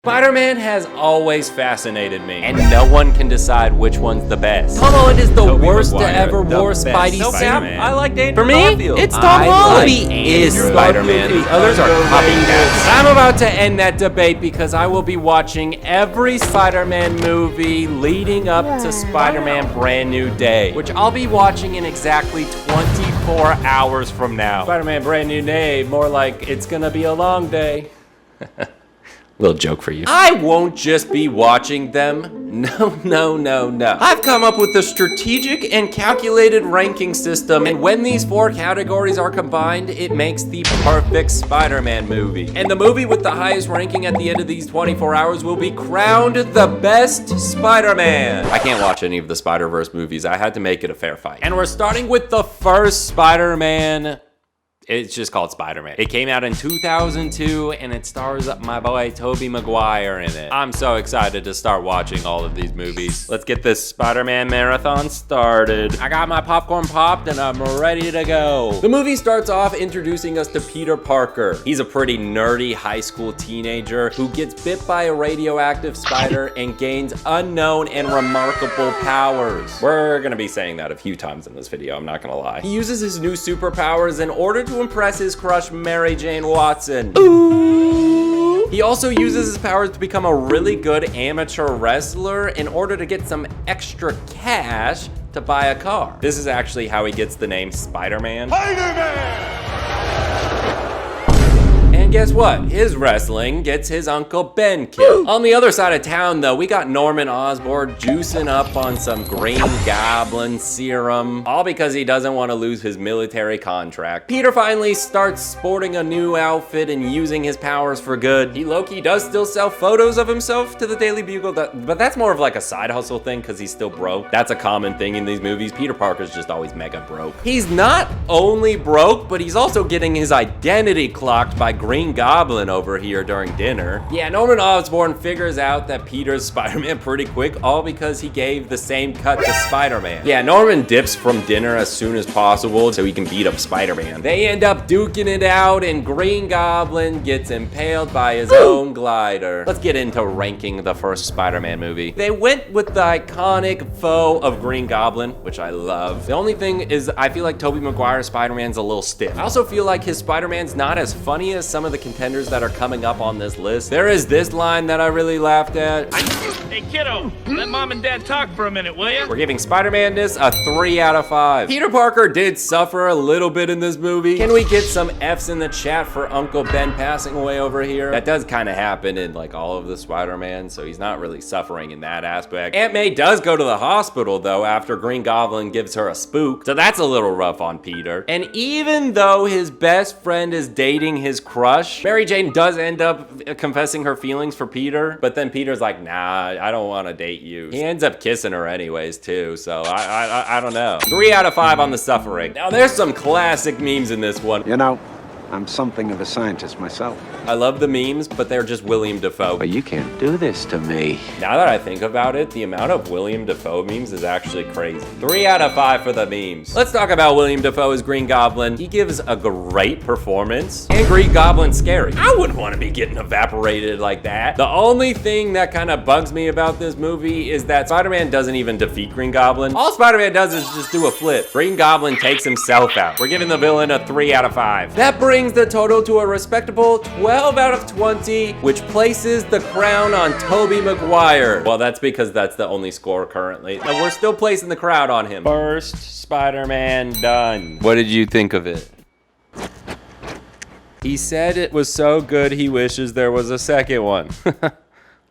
Spider-Man has always fascinated me, and no one can decide which one's the best. Tom Holland is the Tobey worst to Maguire, ever the wore best Spidey Spider-Man. suit. I like Andrew For me, Garfield. it's Tom Holland. He is Andrew Spider-Man. Garfield The others are is copycats. I'm about to end that debate because I will be watching every Spider-Man movie leading up to Spider-Man Brand New Day, which I'll be watching in exactly 24 hours from now. Spider-Man Brand New Day, more like it's gonna be a long day. Little joke for you. I won't just be watching them. No. I've come up with a strategic and calculated ranking system, and when these 4 categories are combined, it makes the perfect Spider-Man movie. And the movie with the highest ranking at the end of these 24 hours will be crowned the best Spider-Man. I can't watch any of the Spider-Verse movies. I had to make it a fair fight. And we're starting with the first Spider-Man. It's just called Spider-Man. It came out in 2002, and it stars my boy Tobey Maguire in it. I'm so excited to start watching all of these movies. Let's get this Spider-Man marathon started. I got my popcorn popped, and I'm ready to go. The movie starts off introducing us to Peter Parker. He's a pretty nerdy high school teenager who gets bit by a radioactive spider and gains unknown and remarkable powers. We're gonna be saying that a few times in this video, I'm not gonna lie. He uses his new superpowers in order to impress his crush, Mary Jane Watson. Ooh. He also uses his powers to become a really good amateur wrestler in order to get some extra cash to buy a car. This is actually how he gets the name Spider-Man. Spider-Man! And guess what? His wrestling gets his Uncle Ben killed. On the other side of town, though, we got Norman Osborn juicing up on some Green Goblin serum, all because he doesn't want to lose his military contract. Peter finally starts sporting a new outfit and using his powers for good. He low-key does still sell photos of himself to the Daily Bugle, but that's more of like a side hustle thing because he's still broke. That's a common thing in these movies. Peter Parker's just always mega broke. He's not only broke, but he's also getting his identity clocked by Green Goblin over here during dinner. Yeah, Norman Osborn figures out that Peter's Spider-Man pretty quick, all because he gave the same cut to Spider-Man. Yeah, Norman dips from dinner as soon as possible so he can beat up Spider-Man. They end up duking it out, and Green Goblin gets impaled by his own glider. Let's get into ranking the first Spider-Man movie. They went with the iconic foe of Green Goblin, which I love. The only thing is, I feel like Tobey Maguire's Spider-Man's a little stiff. I also feel like his Spider-Man's not as funny as some of the contenders that are coming up on this list. There is this line that I really laughed at. Hey kiddo, let mom and dad talk for a minute, will ya? We're giving Spider-Man this a 3 out of 5. Peter Parker did suffer a little bit in this movie. Can we get some F's in the chat for Uncle Ben passing away over here? That does kind of happen in like all of the Spider-Man, so he's not really suffering in that aspect. Aunt May does go to the hospital though after Green Goblin gives her a spook, so that's a little rough on Peter. And even though his best friend is dating his crush, Mary Jane does end up confessing her feelings for Peter, but then Peter's like, nah, I don't want to date you. He ends up kissing her anyways too, so I don't know. 3 out of 5 on the suffering. Now there's some classic memes in this one. You know, I'm something of a scientist myself. I love the memes, but they're just William Dafoe. But you can't do this to me. Now that I think about it, the amount of William Dafoe memes is actually crazy. 3 out of 5 for the memes. Let's talk about William Dafoe as Green Goblin. He gives a great performance, and Green Goblin's scary. I wouldn't want to be getting evaporated like that. The only thing that kind of bugs me about this movie is that Spider-Man doesn't even defeat Green Goblin. All Spider-Man does is just do a flip. Green Goblin takes himself out. We're giving the villain a 3 out of 5. That brings the total to a respectable 12 out of 20, which places the crown on Tobey Maguire. Well, that's because that's the only score currently. And we're still placing the crown on him. First Spider-Man done. What did you think of it? He said it was so good he wishes there was a second one.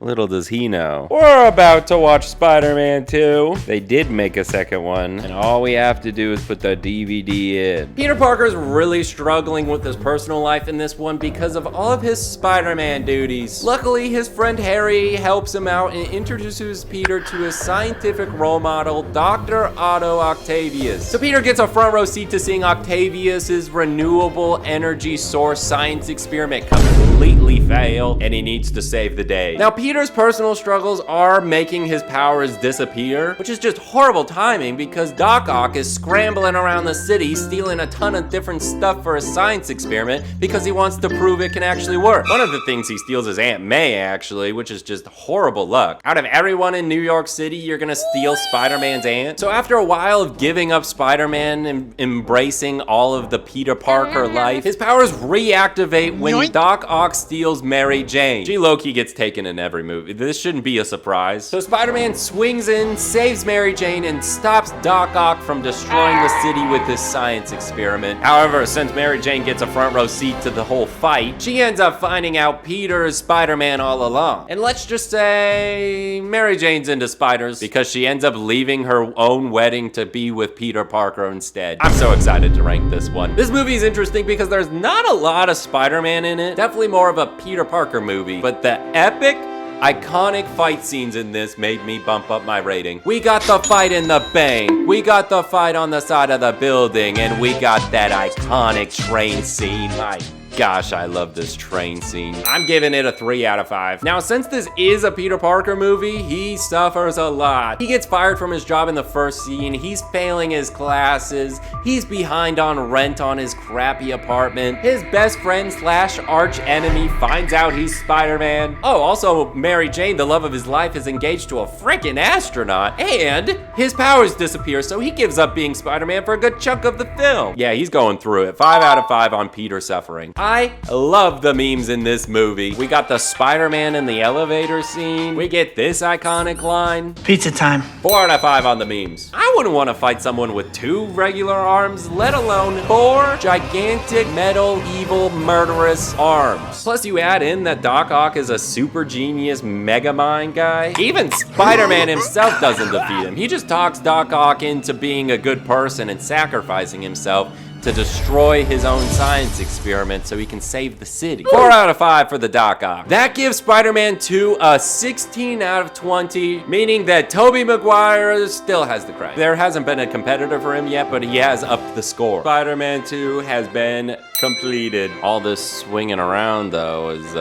Little does he know. We're about to watch Spider-Man 2. They did make a second one, and all we have to do is put the DVD in. Peter Parker's really struggling with his personal life in this one because of all of his Spider-Man duties. Luckily, his friend Harry helps him out and introduces Peter to his scientific role model, Dr. Otto Octavius. So Peter gets a front row seat to seeing Octavius's renewable energy source science experiment completely fail, and he needs to save the day. Now, Peter's personal struggles are making his powers disappear, which is just horrible timing because Doc Ock is scrambling around the city stealing a ton of different stuff for a science experiment because he wants to prove it can actually work. One of the things he steals is Aunt May, actually, which is just horrible luck. Out of everyone in New York City, you're gonna steal Spider-Man's aunt? So after a while of giving up Spider-Man and embracing all of the Peter Parker life, his powers reactivate when Doc Ock steals Mary Jane. She low-key gets taken in every movie. This shouldn't be a surprise. So Spider-Man swings in, saves Mary Jane, and stops Doc Ock from destroying the city with his science experiment. However, since Mary Jane gets a front row seat to the whole fight, she ends up finding out Peter is Spider-Man all along. And let's just say Mary Jane's into spiders because she ends up leaving her own wedding to be with Peter Parker instead. I'm so excited to rank this one. This movie is interesting because there's not a lot of Spider-Man in it. Definitely more of a Peter Parker movie, but the epic, iconic fight scenes in this made me bump up my rating. We got the fight in the bank, we got the fight on the side of the building, and we got that iconic train scene. My gosh, I love this train scene. I'm giving it a 3 out of 5. Now, since this is a Peter Parker movie, he suffers a lot. He gets fired from his job in the first scene. He's failing his classes. He's behind on rent on his crappy apartment. His best friend slash arch enemy finds out he's Spider-Man. Oh, also, Mary Jane, the love of his life, is engaged to a freaking astronaut. And his powers disappear, so he gives up being Spider-Man for a good chunk of the film. Yeah, he's going through it. 5 out of 5 on Peter suffering. I love the memes in this movie. We got the Spider-Man in the elevator scene. We get this iconic line. Pizza time. 4 out of 5 on the memes. I wouldn't want to fight someone with 2 regular arms, let alone 4 gigantic metal evil murderous arms. Plus you add in that Doc Ock is a super genius mega mind guy. Even Spider-Man himself doesn't defeat him. He just talks Doc Ock into being a good person and sacrificing himself to destroy his own science experiment so he can save the city. 4 out of 5 for the Doc Ock. That gives Spider-Man 2 a 16 out of 20, meaning that Tobey Maguire still has the credit. There hasn't been a competitor for him yet, but he has upped the score. Spider-Man 2 has been completed. All this swinging around, though, is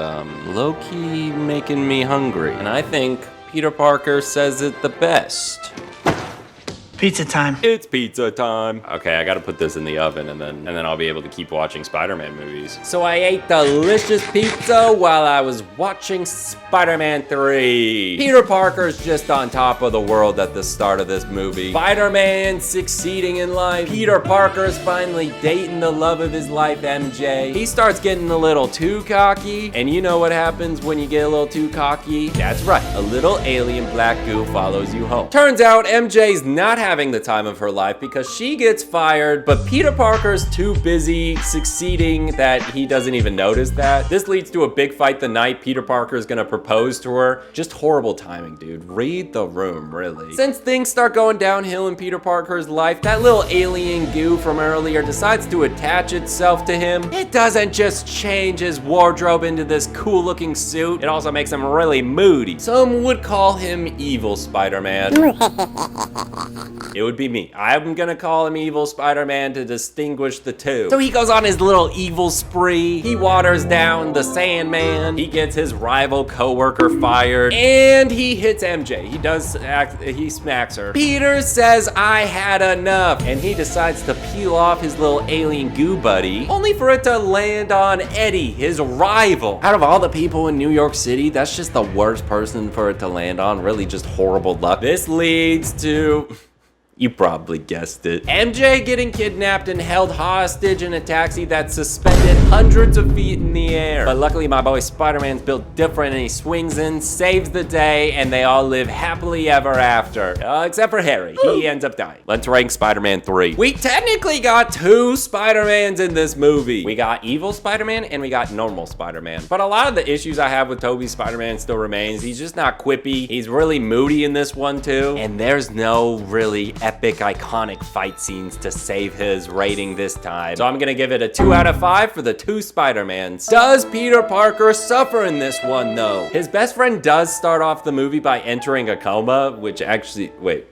low-key making me hungry. And I think Peter Parker says it the best. Pizza time. It's pizza time. Okay, I gotta put this in the oven and then I'll be able to keep watching Spider-Man movies. So I ate delicious pizza while I was watching Spider-Man 3. Peter Parker's just on top of the world at the start of this movie. Spider-Man succeeding in life. Peter Parker's finally dating the love of his life, MJ. He starts getting a little too cocky, and you know what happens when you get a little too cocky? That's right, a little alien black goo follows you home. Turns out MJ's not having the time of her life because she gets fired, but Peter Parker's too busy succeeding that he doesn't even notice that. This leads to a big fight the night Peter Parker is gonna propose to her. Just horrible timing, dude. Read the room, really. Since things start going downhill in Peter Parker's life, that little alien goo from earlier decides to attach itself to him. It doesn't just change his wardrobe into this cool looking suit, it also makes him really moody. Some would call him evil Spider-Man. It would be me. I'm gonna call him evil Spider-Man to distinguish the two. So he goes on his little evil spree. He waters down the Sandman. He gets his rival co-worker fired. And he hits MJ. He smacks her. Peter says, I had enough. And he decides to peel off his little alien goo buddy, only for it to land on Eddie, his rival. Out of all the people in New York City, that's just the worst person for it to land on. Really just horrible luck. This leads to... You probably guessed it. MJ getting kidnapped and held hostage in a taxi that's suspended hundreds of feet in the air. But luckily my boy Spider-Man's built different and he swings in, saves the day, and they all live happily ever after. Except for Harry. He ends up dying. Let's rank Spider-Man 3. We technically got 2 Spider-Mans in this movie. We got evil Spider-Man and we got normal Spider-Man. But a lot of the issues I have with Tobey's Spider-Man still remains. He's just not quippy. He's really moody in this one too. And there's no really epic, iconic fight scenes to save his rating this time. So I'm gonna give it a 2 out of 5 for the 2 Spider-Mans. Does Peter Parker suffer in this one though? His best friend does start off the movie by entering a coma, which actually, wait.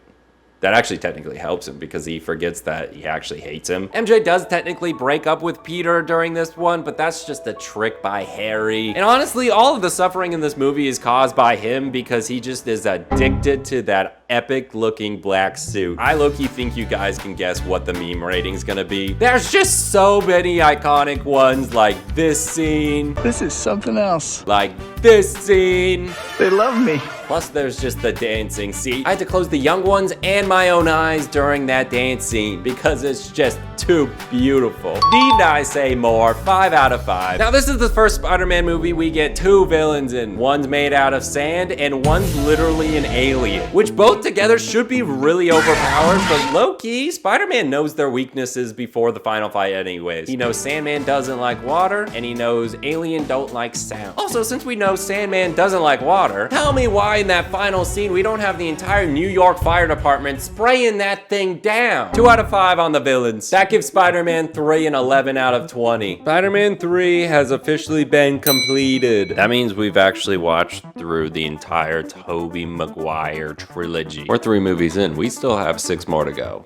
That actually technically helps him because he forgets that he actually hates him. MJ does technically break up with Peter during this one, but that's just a trick by Harry. And honestly, all of the suffering in this movie is caused by him because he just is addicted to that epic looking black suit. I low-key think you guys can guess what the meme rating is gonna be. There's just so many iconic ones, like this scene, This is something else. like this scene. They love me. Plus, there's just the dancing scene. I had to close the young ones and my own eyes during that dance scene because it's just too beautiful. Need I say more? 5 out of 5. Now, this is the first Spider-Man movie we get 2 villains in. One's made out of sand and one's literally an alien, which both together should be really overpowered, but low-key, Spider-Man knows their weaknesses before the final fight anyways. He knows Sandman doesn't like water, and he knows Alien don't like sound. Also, since we know Sandman doesn't like water, tell me why in that final scene we don't have the entire New York Fire Department spraying that thing down. 2 out of 5 on the villains. That gives Spider-Man 3 an 11 out of 20. Spider-Man 3 has officially been completed. That means we've actually watched through the entire Tobey Maguire trilogy. We're 3 movies in. We still have 6 more to go.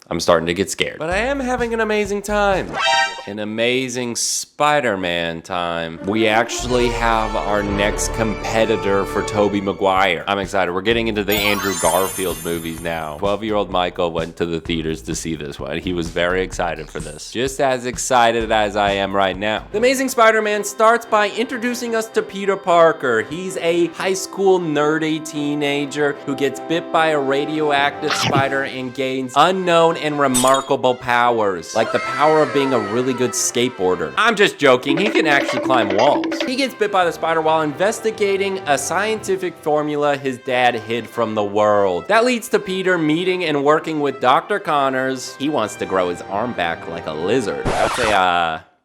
I'm starting to get scared. But I am having an amazing time. An amazing Spider-Man time. We actually have our next competitor for Tobey Maguire. I'm excited. We're getting into the Andrew Garfield movies now. 12-year-old Michael went to the theaters to see this one. He was very excited for this. Just as excited as I am right now. The Amazing Spider-Man starts by introducing us to Peter Parker. He's a high school nerdy teenager who gets bit by a radioactive spider and gains unknown and remarkable powers, like the power of being a really good skateboarder. I'm just joking, he can actually climb walls. He gets bit by the spider while investigating a scientific formula his dad hid from the world. That leads to Peter meeting and working with Dr. Connors. He wants to grow his arm back like a lizard.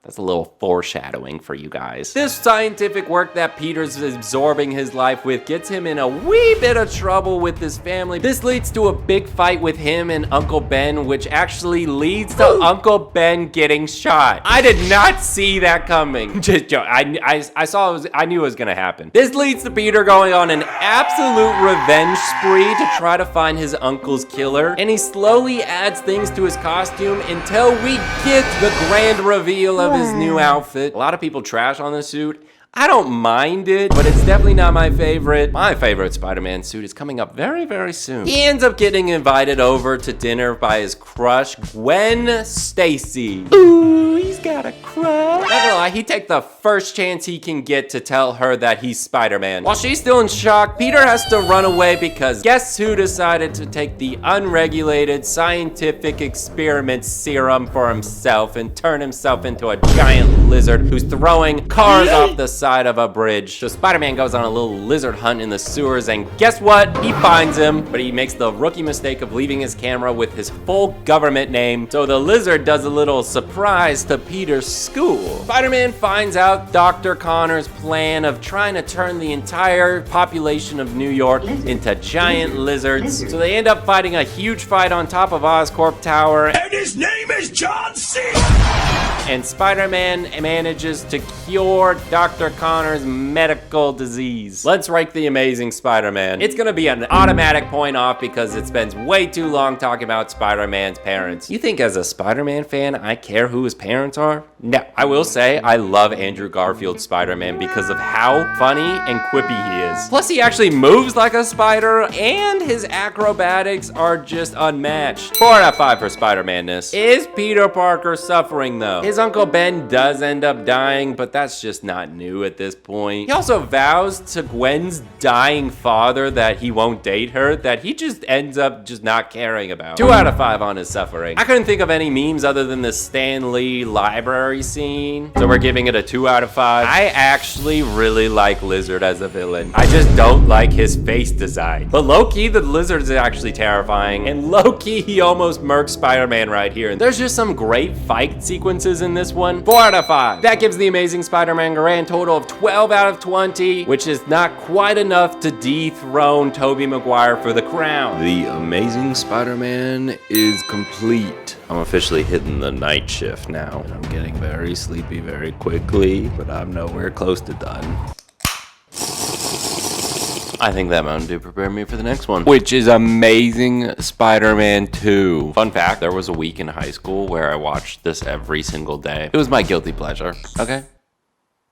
That's a little foreshadowing for you guys. This scientific work that Peter's absorbing his life with gets him in a wee bit of trouble with his family. This leads to a big fight with him and Uncle Ben, which actually leads to Uncle Ben getting shot. I did not see that coming. Just joke. I knew it was gonna happen. This leads to Peter going on an absolute revenge spree to try to find his uncle's killer, and he slowly adds things to his costume until we get the grand reveal of his new outfit. A lot of people trash on this suit. I don't mind it, but it's definitely not my favorite. My favorite Spider-Man suit is coming up very, very soon. He ends up getting invited over to dinner by his crush, Gwen Stacy. Ooh, he's got a crush. Not gonna lie, he takes the first chance he can get to tell her that he's Spider-Man. While she's still in shock, Peter has to run away because guess who decided to take the unregulated scientific experiment serum for himself and turn himself into a giant lizard who's throwing cars off the side of a bridge. So Spider-Man goes on a little lizard hunt in the sewers, and guess what? He finds him, but he makes the rookie mistake of leaving his camera with his full government name. So the lizard does a little surprise to Peter's school. Spider-Man finds out Dr. Connor's plan of trying to turn the entire population of New York into giant lizards. So they end up fighting a huge fight on top of Oscorp Tower. And his name is John C. And Spider-Man manages to cure Dr. Connor's medical disease. Let's rank the Amazing Spider-Man. It's gonna be an automatic point off because it spends way too long talking about Spider-Man's parents. You think as a Spider-Man fan, I care who his parents are? No. I will say, I love Andrew Garfield's Spider-Man because of how funny and quippy he is. Plus, he actually moves like a spider, and his acrobatics are just unmatched. 4 out of 5 for Spider-Man-ness. Is Peter Parker suffering, though? His Uncle Ben does end up dying, but that's just not new at this point. He also vows to Gwen's dying father that he won't date her, that he just ends up just not caring about. 2 out of 5 on his suffering. I couldn't think of any memes other than the Stan Lee library scene, so we're giving it a 2 out of 5. I actually really like Lizard as a villain. I just don't like his face design. But low-key, the Lizard is actually terrifying, and low-key, he almost murks Spider-Man right here. There's just some great fight sequences in this one. 4 out of 5. That gives the Amazing Spider-Man a grand total of 12 out of 20, which is not quite enough to dethrone Tobey Maguire for the crown. The Amazing Spider-Man is complete. I'm officially hitting the night shift now, and I'm getting very sleepy very quickly, but I'm nowhere close to done. I think that Mountain Dew prepared me for the next one, which is Amazing Spider-Man 2. Fun fact, there was a week in high school where I watched this every single day. It was my guilty pleasure, okay?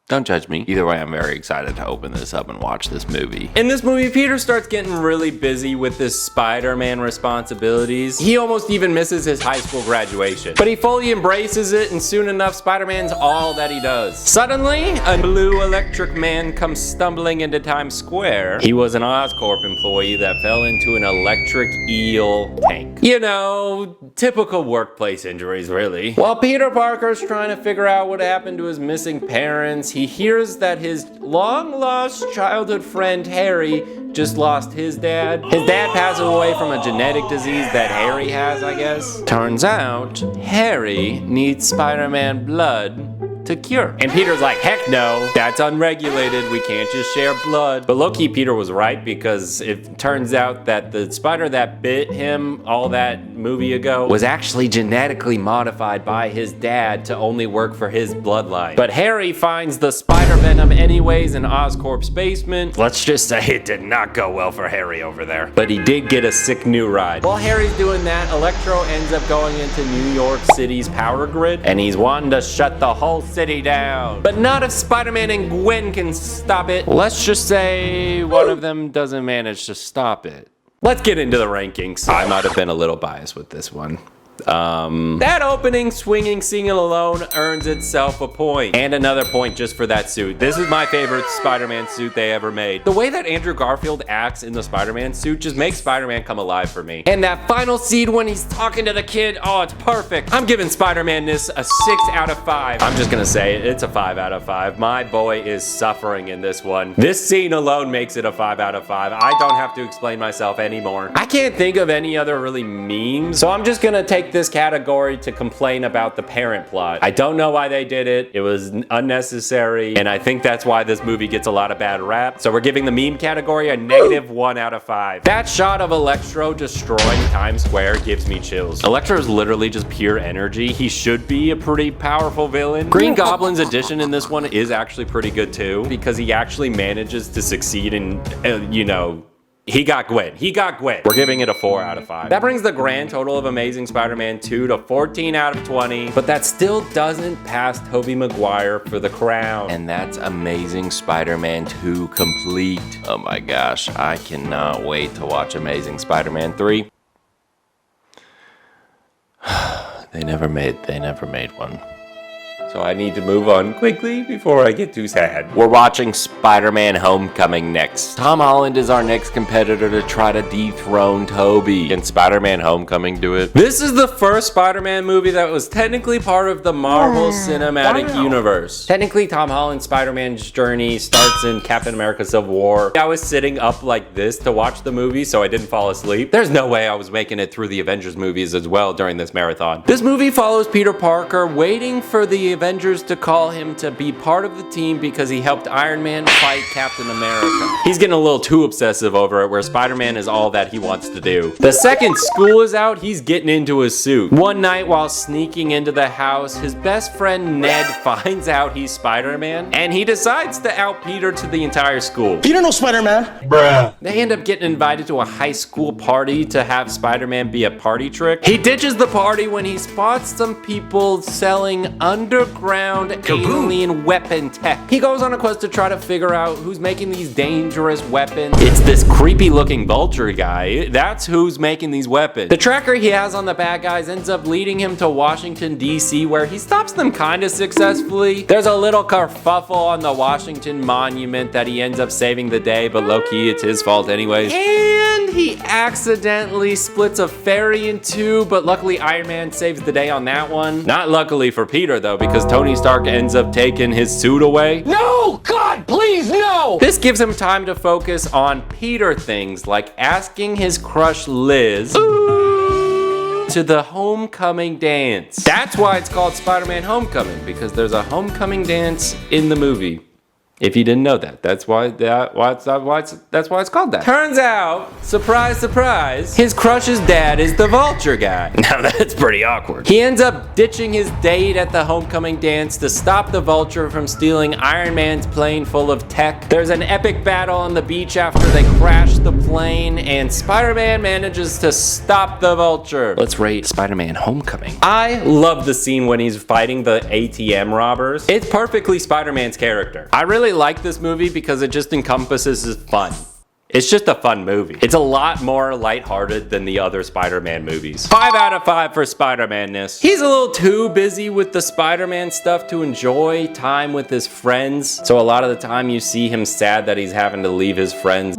Don't judge me. Either way, I'm very excited to open this up and watch this movie. In this movie, Peter starts getting really busy with his Spider-Man responsibilities. He almost even misses his high school graduation. But he fully embraces it, and soon enough, Spider-Man's all that he does. Suddenly, a blue electric man comes stumbling into Times Square. He was an Oscorp employee that fell into an electric eel tank. You know, typical workplace injuries, really. While Peter Parker's trying to figure out what happened to his missing parents, he hears that his long-lost childhood friend Harry just lost his dad. His dad passed away from a genetic disease that Harry has, I guess. Turns out, Harry needs Spider-Man blood to cure. And Peter's like, heck no, that's unregulated, we can't just share blood. But low-key, Peter was right, because it turns out that the spider that bit him all that movie ago was actually genetically modified by his dad to only work for his bloodline. But Harry finds the spider venom anyways in Oscorp's basement. Let's just say it did not go well for Harry over there. But he did get a sick new ride. While Harry's doing that, Electro ends up going into New York City's power grid, and he's wanting to shut the whole city down. But not if Spider-Man and Gwen can stop it. Let's just say one of them doesn't manage to stop it. Let's get into the rankings. I might have been a little biased with this one. That opening swinging scene alone earns itself a point. And another point just for that suit. This is my favorite Spider-Man suit they ever made. The way that Andrew Garfield acts in the Spider-Man suit just makes Spider-Man come alive for me. And that final scene when he's talking to the kid, oh, it's perfect. I'm giving Spider-Man this a 6 out of 5. I'm just gonna say it, it's a 5 out of 5. My boy is suffering in this one. This scene alone makes it a 5 out of 5. I don't have to explain myself anymore. I can't think of any other really memes, so I'm just gonna take this category to complain about the parent plot. I don't know why they did it. It was unnecessary, and I think that's why this movie gets a lot of bad rap. So we're giving the meme category a -1 out of 5. That shot of Electro destroying Times Square gives me chills. Electro is literally just pure energy. He should be a pretty powerful villain. Green Goblin's addition in this one is actually pretty good too, because he actually manages to succeed in, you know, he got Gwen. He got Gwen. We're giving it a 4 out of 5. That brings the grand total of Amazing Spider-Man 2 to 14 out of 20, but that still doesn't pass Tobey Maguire for the crown. And that's Amazing Spider-Man 2 complete. Oh my gosh, I cannot wait to watch Amazing Spider-Man 3. They never made one. So I need to move on quickly before I get too sad. We're watching Spider-Man Homecoming next. Tom Holland is our next competitor to try to dethrone Tobey. Can Spider-Man Homecoming do it? This is the first Spider-Man movie that was technically part of the Marvel Cinematic Universe. Technically, Tom Holland's Spider-Man's journey starts in Captain America Civil War. I was sitting up like this to watch the movie, so I didn't fall asleep. There's no way I was making it through the Avengers movies as well during this marathon. This movie follows Peter Parker waiting for the Avengers to call him to be part of the team because he helped Iron Man fight Captain America. He's getting a little too obsessive over it, where Spider-Man is all that he wants to do. The second school is out, he's getting into his suit. One night while sneaking into the house, his best friend Ned finds out he's Spider-Man, and he decides to out Peter to the entire school. You don't know Spider-Man? Bruh. They end up getting invited to a high school party to have Spider-Man be a party trick. He ditches the party when he spots some people selling underground alien weapon tech. He goes on a quest to try to figure out who's making these dangerous weapons. It's this creepy looking vulture guy. That's who's making these weapons. The tracker he has on the bad guys ends up leading him to Washington, D.C., where he stops them kind of successfully. There's a little kerfuffle on the Washington Monument that he ends up saving the day, but low-key it's his fault anyways. And he accidentally splits a ferry in two, but luckily Iron Man saves the day on that one. Not luckily for Peter though, because Tony Stark ends up taking his suit away. No! God, please, no! This gives him time to focus on Peter things like asking his crush Liz to the homecoming dance. That's why it's called Spider-Man Homecoming, because there's a homecoming dance in the movie. If you didn't know that, that's why it's called that. Turns out, surprise, surprise, his crush's dad is the Vulture guy. Now that's pretty awkward. He ends up ditching his date at the homecoming dance to stop the Vulture from stealing Iron Man's plane full of tech. There's an epic battle on the beach after they crash the plane, and Spider-Man manages to stop the Vulture. Let's rate Spider-Man Homecoming. I love the scene when he's fighting the ATM robbers. It's perfectly Spider-Man's character. I really like this movie because it just encompasses his fun. It's just a fun movie. It's a lot more lighthearted than the other Spider-Man movies. 5 out of 5 for Spider-Man-ness. He's a little too busy with the Spider-Man stuff to enjoy time with his friends. So a lot of the time you see him sad that he's having to leave his friends.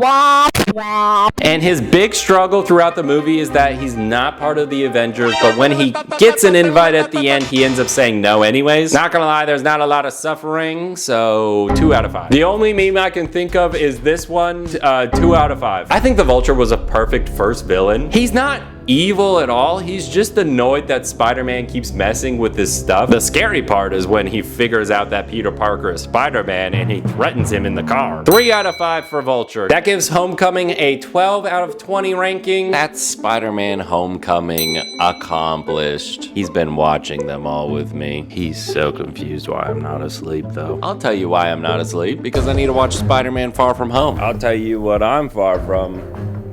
And his big struggle throughout the movie is that he's not part of the Avengers, but when he gets an invite at the end, he ends up saying no anyways. Not gonna lie, there's not a lot of suffering, so 2 out of 5. The only meme I can think of is this one, 2 out of 5. I think the Vulture was a perfect first villain. He's not evil at all. He's just annoyed that Spider-Man keeps messing with his stuff. The scary part is when he figures out that Peter Parker is Spider-Man and he threatens him in the car. 3 out of 5 for Vulture. That gives Homecoming a 12 out of 20 ranking. That's Spider-Man Homecoming accomplished. He's been watching them all with me. He's so confused why I'm not asleep though. I'll tell you why I'm not asleep, because I need to watch Spider-Man Far From Home. I'll tell you what I'm far from.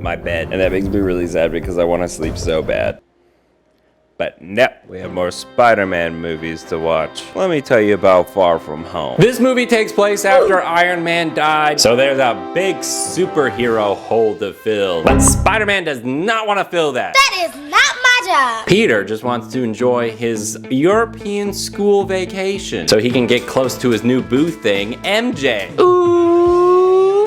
My bed, and that makes me really sad because I want to sleep so bad. But no, we have more Spider-Man movies to watch. Let me tell you about Far From Home. This movie takes place after Iron Man died, so there's a big superhero hole to fill. But Spider-Man does not want to fill that. That is not my job. Peter just wants to enjoy his European school vacation so he can get close to his new boo thing, MJ. Ooh.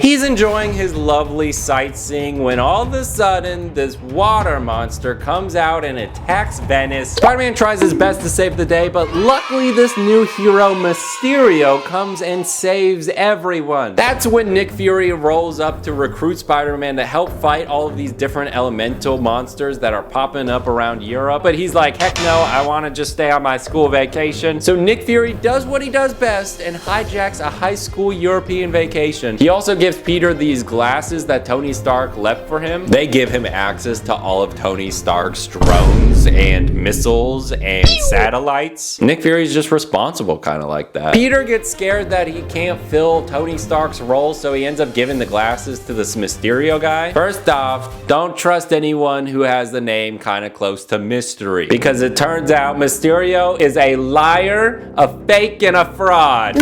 He's enjoying his lovely sightseeing when all of a sudden this water monster comes out and attacks Venice. Spider-Man tries his best to save the day, but luckily this new hero Mysterio comes and saves everyone. That's when Nick Fury rolls up to recruit Spider-Man to help fight all of these different elemental monsters that are popping up around Europe. But he's like, heck no, I want to just stay on my school vacation. So Nick Fury does what he does best and hijacks a high school European vacation. He also gives Peter these glasses that Tony Stark left for him. They give him access to all of Tony Stark's drones and missiles and satellites. Nick Fury's just responsible, kind of like that. Peter gets scared that he can't fill Tony Stark's role, so he ends up giving the glasses to this Mysterio guy. First off, don't trust anyone who has the name kind of close to mystery, because it turns out Mysterio is a liar, a fake, and a fraud.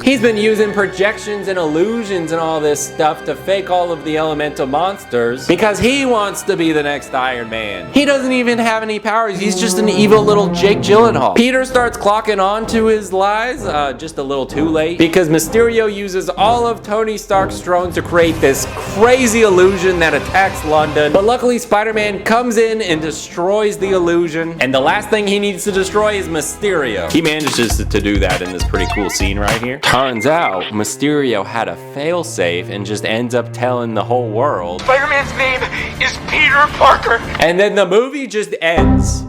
He's been using projections and illusions and all this stuff to fake all of the elemental monsters because he wants to be the next Iron Man. He doesn't even have any powers. He's just an evil little Jake Gyllenhaal. Peter starts clocking on to his lies just a little too late because Mysterio uses all of Tony Stark's drones to create this crazy illusion that attacks London. But luckily Spider-Man comes in and destroys the illusion, and the last thing he needs to destroy is Mysterio. He manages to do that in this pretty cool scene right here. Turns out Mysterio had a failsafe and just ends up telling the whole world Spider-Man's name is Peter Parker. and then the movie just ends.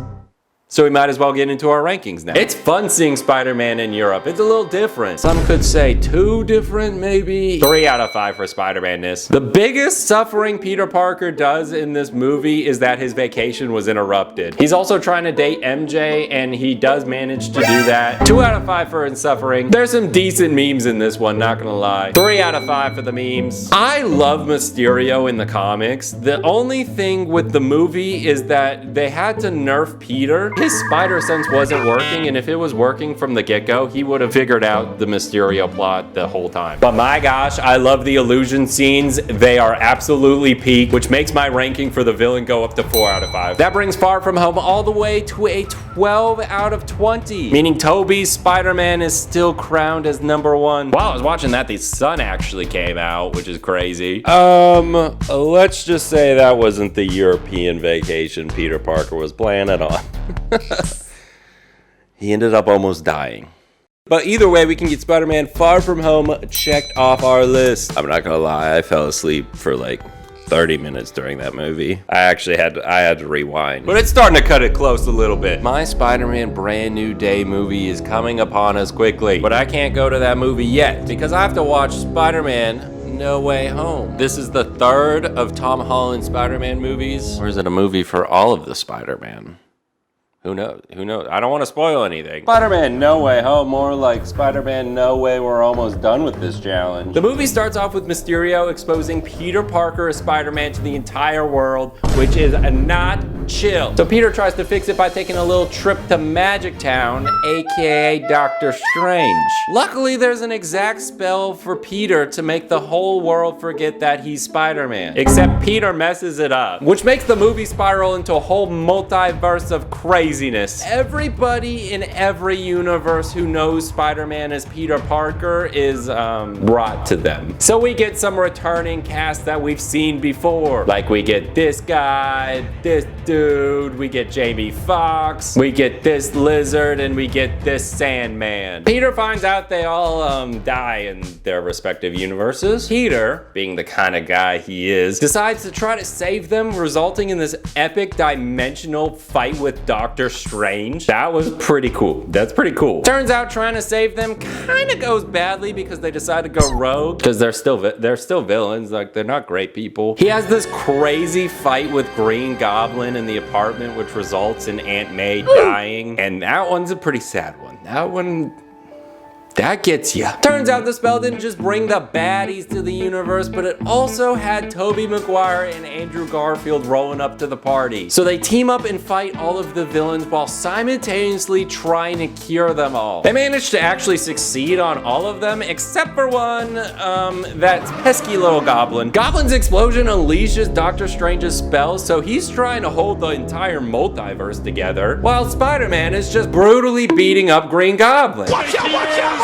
So we might as well get into our rankings now. It's fun seeing Spider-Man in Europe. It's a little different. Some could say too different, maybe. 3 out of 5 for Spider-Man-ness. The biggest suffering Peter Parker does in this movie is that his vacation was interrupted. He's also trying to date MJ, and he does manage to do that. 2 out of 5 for his suffering. There's some decent memes in this one, not gonna lie. 3 out of 5 for the memes. I love Mysterio in the comics. The only thing with the movie is that they had to nerf Peter. His spider sense wasn't working, and if it was working from the get-go, he would have figured out the Mysterio plot the whole time. But my gosh, I love the illusion scenes. They are absolutely peak, which makes my ranking for the villain go up to 4 out of 5. That brings Far From Home all the way to a 12 out of 20, meaning Tobey's Spider-Man is still crowned as #1. While I was watching that, the sun actually came out, which is crazy. Let's just say that wasn't the European vacation Peter Parker was planning on. He ended up almost dying. But either way, we can get Spider-Man Far From Home checked off our list. I'm not gonna lie, I fell asleep for like 30 minutes during that movie. I had to rewind. But it's starting to cut it close a little bit. My Spider-Man Brand New Day movie is coming upon us quickly. But I can't go to that movie yet because I have to watch Spider-Man No Way Home. This is the third of Tom Holland's Spider-Man movies. Or is it a movie for all of the Spider-Man? Who knows? Who knows? I don't want to spoil anything. Spider-Man No Way Home, more like Spider-Man No Way We're almost done with this challenge. The movie starts off with Mysterio exposing Peter Parker as Spider-Man to the entire world, which is not chill. So Peter tries to fix it by taking a little trip to Magic Town, aka Doctor Strange. Luckily, there's an exact spell for Peter to make the whole world forget that he's Spider-Man. Except Peter messes it up, which makes the movie spiral into a whole multiverse of craziness. Everybody in every universe who knows Spider-Man as Peter Parker is brought to them. So we get some returning cast that we've seen before. Like we get this guy, this dude, we get Jamie Foxx, we get this lizard, and we get this Sandman. Peter finds out they all die in their respective universes. Peter, being the kind of guy he is, decides to try to save them, resulting in this epic dimensional fight with Doctor Strange. That was pretty cool. That's pretty cool. Turns out trying to save them kind of goes badly because they decide to go rogue because they're still villains. Like, they're not great people. He has this crazy fight with Green Goblin in the apartment, which results in Aunt May dying. And that one's a pretty sad one. That gets ya. Turns out the spell didn't just bring the baddies to the universe, but it also had Tobey Maguire and Andrew Garfield rolling up to the party. So they team up and fight all of the villains while simultaneously trying to cure them all. They managed to actually succeed on all of them, except for one, that pesky little goblin. Goblin's explosion unleashes Doctor Strange's spell, so he's trying to hold the entire multiverse together, while Spider-Man is just brutally beating up Green Goblin. Watch out! Watch out!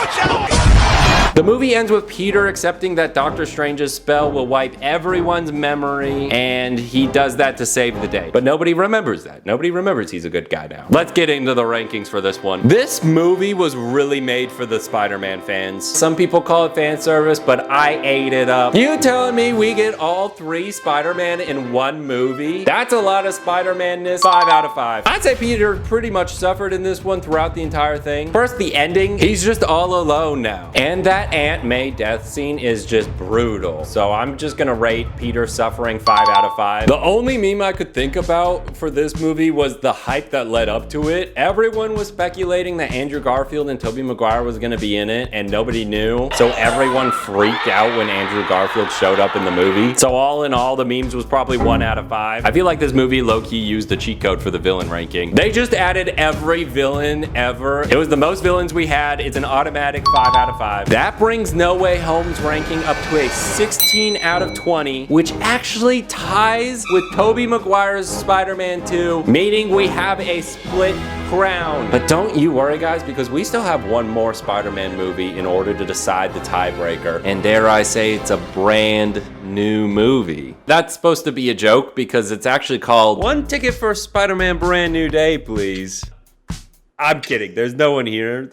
The movie ends with Peter accepting that Doctor Strange's spell will wipe everyone's memory, and he does that to save the day. But nobody remembers that. Nobody remembers he's a good guy now. Let's get into the rankings for this one. This movie was really made for the Spider-Man fans. Some people call it fan service, but I ate it up. You telling me we get all 3 Spider-Man in one movie? That's a lot of Spider-Man-ness. 5 out of 5. I'd say Peter pretty much suffered in this one throughout the entire thing. First, the ending. He's just all alone now. And that Aunt May death scene is just brutal. So I'm just gonna rate Peter suffering 5 out of 5. The only meme I could think about for this movie was the hype that led up to it. Everyone was speculating that Andrew Garfield and Tobey Maguire was gonna be in it, and nobody knew. So everyone freaked out when Andrew Garfield showed up in the movie. So all in all, the memes was probably 1 out of 5. I feel like this movie low-key used the cheat code for the villain ranking. They just added every villain ever. It was the most villains we had. It's an automatic 5 out of 5. That brings No Way Home's ranking up to a 16 out of 20, which actually ties with Tobey Maguire's Spider-Man 2, meaning we have a split crown. But don't you worry, guys, because we still have one more Spider-Man movie in order to decide the tiebreaker. And dare I say, it's a brand new movie. That's supposed to be a joke because it's actually called One Ticket for Spider-Man Brand New Day, please. I'm kidding. There's no one here.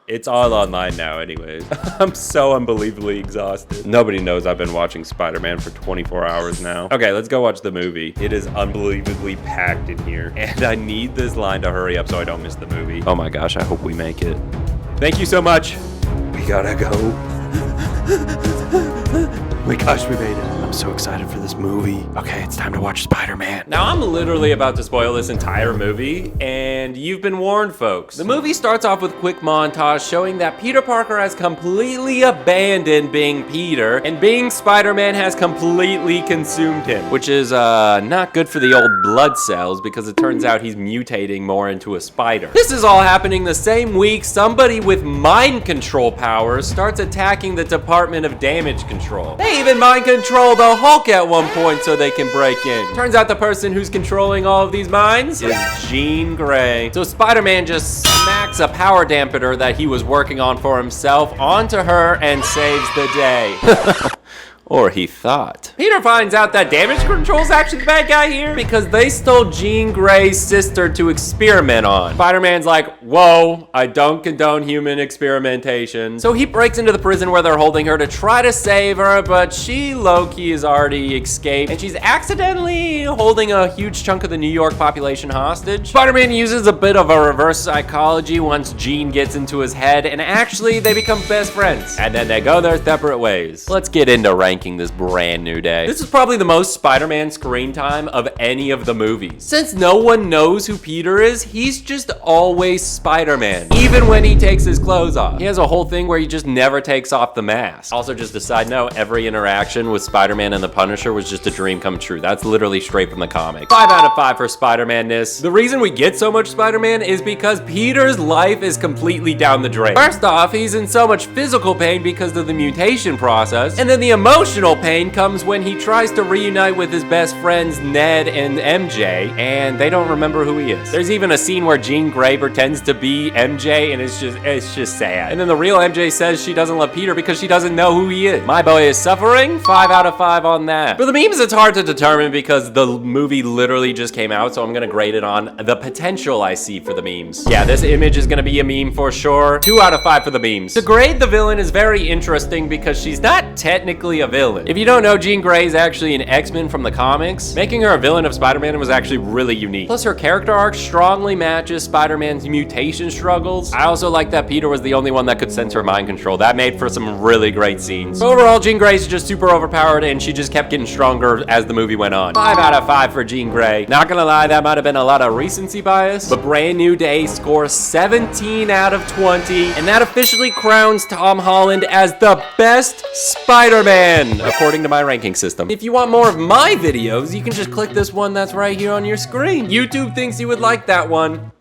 It's all online now anyways. I'm so unbelievably exhausted. Nobody knows I've been watching Spider-Man for 24 hours now. Okay, let's go watch the movie. It is unbelievably packed in here. And I need this line to hurry up so I don't miss the movie. Oh my gosh, I hope we make it. Thank you so much. We gotta go. Oh my gosh, we made it. I'm so excited for this movie. Okay, it's time to watch Spider-Man. Now, I'm literally about to spoil this entire movie, and you've been warned, folks. The movie starts off with a quick montage showing that Peter Parker has completely abandoned being Peter, and being Spider-Man has completely consumed him, which is not good for the old blood cells because it turns out he's mutating more into a spider. This is all happening the same week somebody with mind control powers starts attacking the Department of Damage Control. They even mind control the Hulk at one point so they can break in. Turns out the person who's controlling all of these minds is Jean Grey. So Spider-Man just smacks a power dampener that he was working on for himself onto her and saves the day. Or he thought. Peter finds out that damage control's actually the bad guy here because they stole Jean Grey's sister to experiment on. Spider-Man's like, whoa, I don't condone human experimentation. So he breaks into the prison where they're holding her to try to save her, but she low-key has already escaped, and she's accidentally holding a huge chunk of the New York population hostage. Spider-Man uses a bit of a reverse psychology once Jean gets into his head, and actually they become best friends. And then they go their separate ways. Let's get into ranking this brand new day. This is probably the most Spider-Man screen time of any of the movies. Since no one knows who Peter is, he's just always Spider-Man, even when he takes his clothes off. He has a whole thing where he just never takes off the mask. Also, just a side note, every interaction with Spider-Man and the Punisher was just a dream come true. That's literally straight from the comics. 5 out of 5 for Spider-Man-ness. The reason we get so much Spider-Man is because Peter's life is completely down the drain. First off, he's in so much physical pain because of the mutation process, and then the emotional pain comes when he tries to reunite with his best friends Ned and MJ, and they don't remember who he is. There's even a scene where Jean Grey pretends to be MJ, and it's just sad. And then the real MJ says she doesn't love Peter because she doesn't know who he is. My boy is suffering. 5 out of 5 on that. For the memes, it's hard to determine because the movie literally just came out, so I'm gonna grade it on the potential I see for the memes. Yeah, this image is gonna be a meme for sure. 2 out of 5 for the memes. To grade the villain is very interesting because she's not technically a villain. If you don't know, Jean Grey is actually an X-Men from the comics. Making her a villain of Spider-Man was actually really unique. Plus, her character arc strongly matches Spider-Man's mutation struggles. I also like that Peter was the only one that could sense her mind control. That made for some really great scenes. But overall, Jean Grey's just super overpowered, and she just kept getting stronger as the movie went on. 5 out of 5 for Jean Grey. Not gonna lie, that might have been a lot of recency bias, but Brand New Day scores 17 out of 20, and that officially crowns Tom Holland as the best Spider-Man, according to my ranking system. If you want more of my videos, you can just click this one that's right here on your screen. YouTube thinks you would like that one.